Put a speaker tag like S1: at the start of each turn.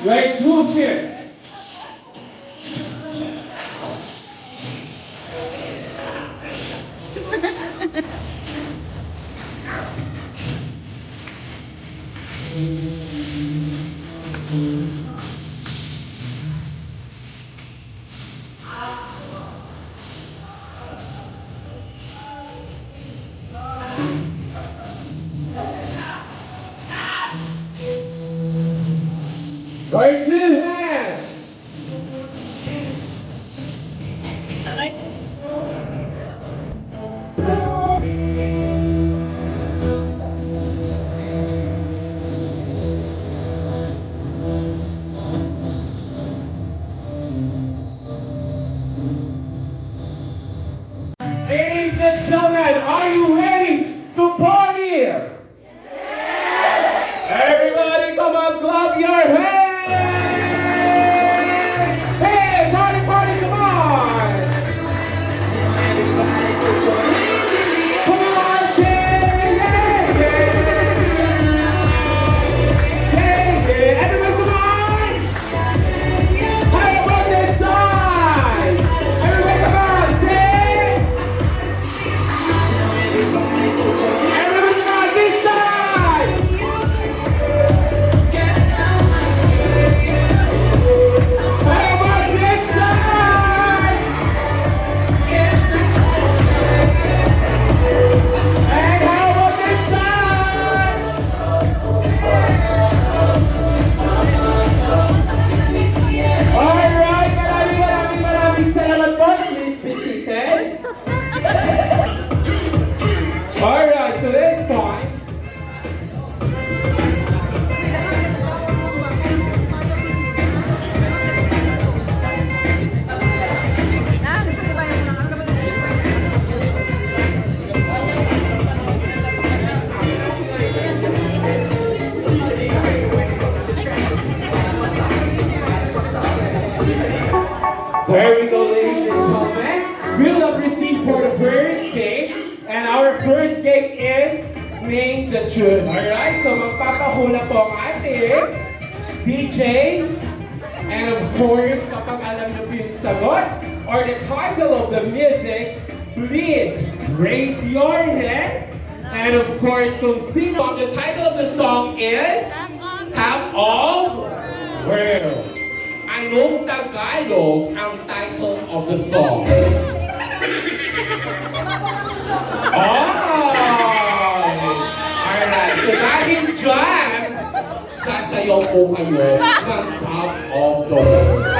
S1: Grade 2 cheer. Grade 2 hands. Ladies and gentlemen, are you ready to party? Everybody come on, clap your hands! Hey, party, party, come on! Come on, say yeah, yeah! Hey, yeah, everyone come on! How about this side? Everybody come on, say! Everyone come on, this side! How about this side? And how about this side? Alright, maraming salamat po. Please be seated. Alright, so this time, there we go, ladies and gentlemen. We'll have received for the first game, and our first game is Name the Tune. Alright, so magpapahula po ang ating DJ. And of course, kapag alam niyo po yung sagot or the title of the music, please raise your hand. And of course, kung sino, the title of the song is Top of World. Anong Tagalog ang title of the song? Alright, so dahil dyan, sasayaw po kayo ng Top of the World.